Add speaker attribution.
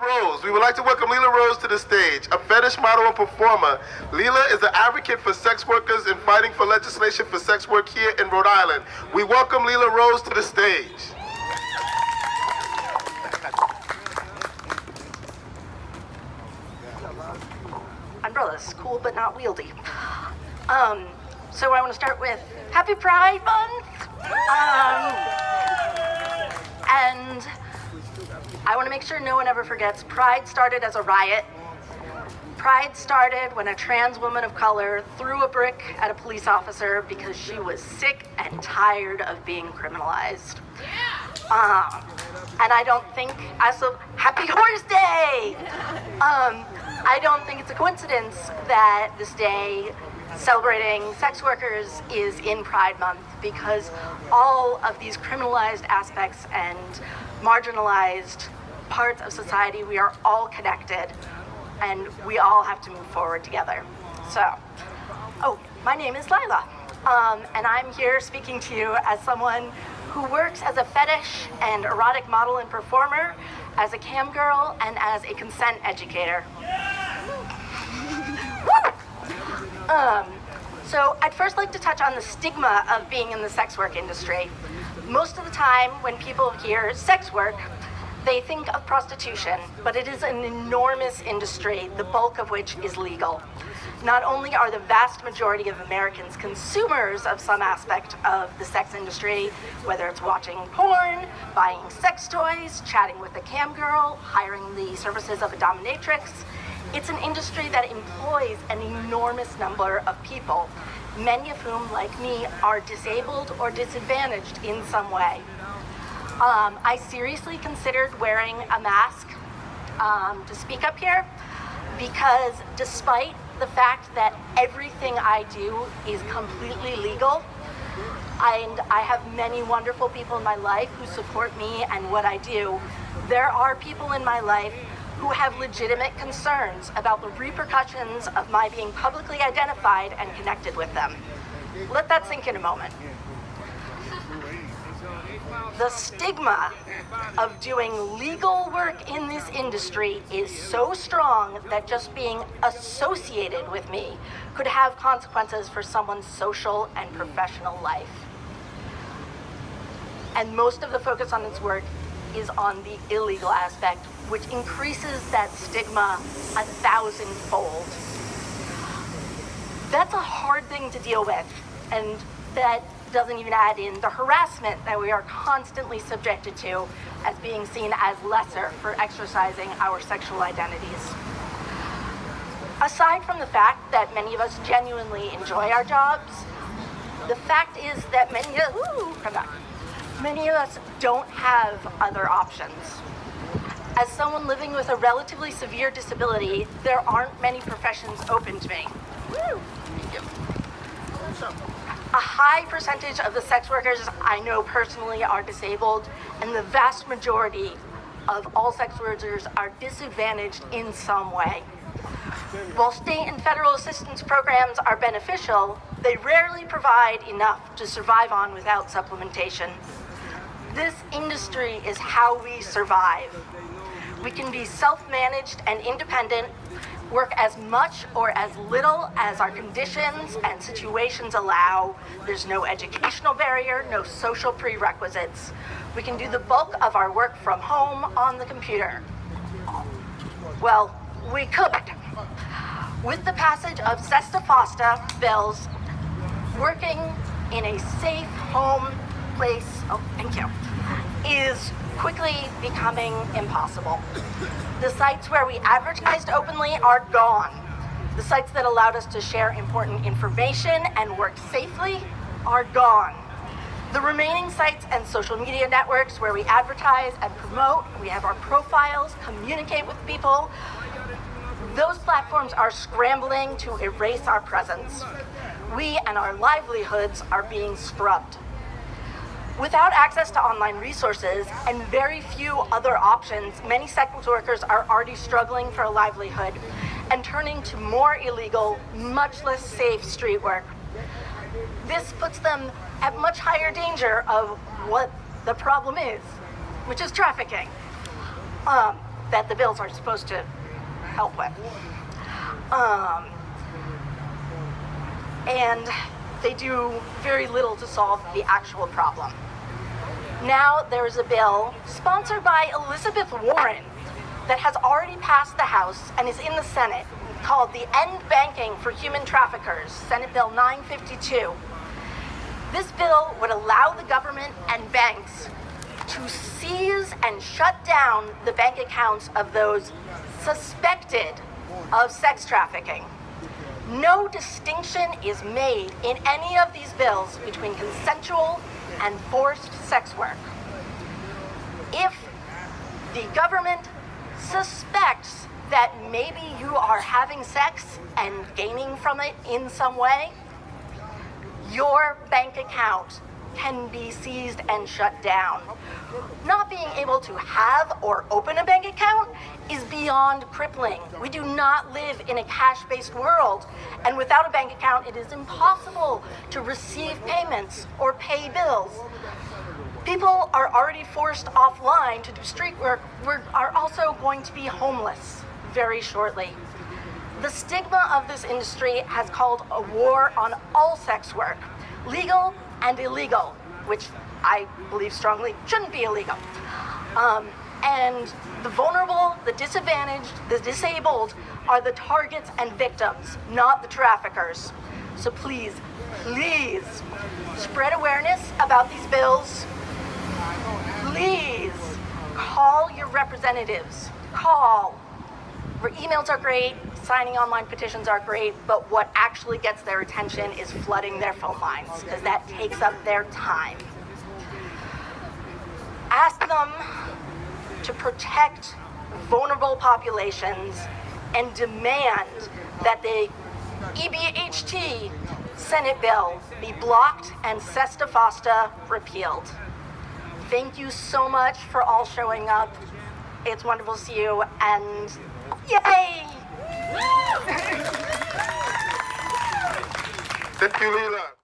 Speaker 1: Rose. We would like to welcome Lila Rose to the stage. A fetish model and performer, Lila is an advocate for sex workers and fighting for legislation for sex work here in Rhode Island. We welcome Lila Rose to the stage.
Speaker 2: Umbrellas, cool but not wieldy. So I want to start with Happy Pride Month. And I want to make sure no one ever forgets, Pride started as a riot. Pride started when a trans woman of color threw a brick at a police officer because she was sick and tired of being criminalized. And I don't think, Happy Horse Day! I don't think it's a coincidence that this day celebrating sex workers is in Pride Month, because all of these criminalized aspects and marginalized parts of society, we are all connected and we all have to move forward together. So, my name is Lila, and I'm here speaking to you as someone who works as a fetish and erotic model and performer, as a cam girl, and as a consent educator. So I'd first like to touch on the stigma of being in the sex work industry. Most of the time when people hear sex work, they think of prostitution, but it is an enormous industry, the bulk of which is legal. Not only are the vast majority of Americans consumers of some aspect of the sex industry, whether it's watching porn, buying sex toys, chatting with a cam girl, hiring the services of a dominatrix, it's an industry that employs an enormous number of people, many of whom, like me, are disabled or disadvantaged in some way. I seriously considered wearing a mask to speak up here, because despite the fact that everything I do is completely legal, and I have many wonderful people in my life who support me and what I do, there are people in my life who have legitimate concerns about the repercussions of my being publicly identified and connected with them. Let that sink in a moment. The stigma of doing legal work in this industry is so strong that just being associated with me could have consequences for someone's social and professional life. And most of the focus on this work is on the illegal aspect, which increases that stigma 1,000-fold. That's a hard thing to deal with, and that doesn't even add in the harassment that we are constantly subjected to as being seen as lesser for exercising our sexual identities. Aside from the fact that many of us genuinely enjoy our jobs, the fact is that many of us don't have other options. As someone living with a relatively severe disability, there aren't many professions open to me. A high percentage of the sex workers I know personally are disabled, and the vast majority of all sex workers are disadvantaged in some way. While state and federal assistance programs are beneficial, they rarely provide enough to survive on without supplementation. This industry is how we survive. We can be self-managed and independent, work as much or as little as our conditions and situations allow. There's no educational barrier, no social prerequisites. We can do the bulk of our work from home on the computer. Well, we could. With the passage of FOSTA-SESTA bills, working in a safe home place, is quickly becoming impossible. The sites where we advertised openly are gone. The sites that allowed us to share important information and work safely are gone. The remaining sites and social media networks where we advertise and promote, we have our profiles, communicate with people, those platforms are scrambling to erase our presence. We and our livelihoods are being scrubbed. Without access to online resources and very few other options, many sex workers are already struggling for a livelihood and turning to more illegal, much less safe street work. This puts them at much higher danger of what the problem is, which is trafficking. that the bills are supposed to help with. And they do very little to solve the actual problem. Now there's a bill sponsored by Elizabeth Warren that has already passed the House and is in the Senate, called the End Banking for Human Traffickers, Senate Bill 952. This bill would allow the government and banks to seize and shut down the bank accounts of those suspected of sex trafficking. No distinction is made in any of these bills between consensual and forced sex work. If the government suspects that maybe you are having sex and gaining from it in some way, your bank account can be seized and shut down. Not being able to have or open a bank account is beyond crippling. We do not live in a cash-based world, and without a bank account, it is impossible to receive payments or pay bills. People are already forced offline to do street work. We are also going to be homeless very shortly. The stigma of this industry has called a war on all sex work, legal and illegal, which I believe strongly shouldn't be illegal. And the vulnerable, the disadvantaged, the disabled are the targets and victims, not the traffickers. So please, please spread awareness about these bills. Please call your representatives. Call. Emails are great, signing online petitions are great, but what actually gets their attention is flooding their phone lines, because that takes up their time. Ask them to protect vulnerable populations and demand that the EBHT Senate bill be blocked and FOSTA-SESTA repealed. Thank you so much for all showing up. It's wonderful to see you, and yay!
Speaker 1: Thank you, Lila.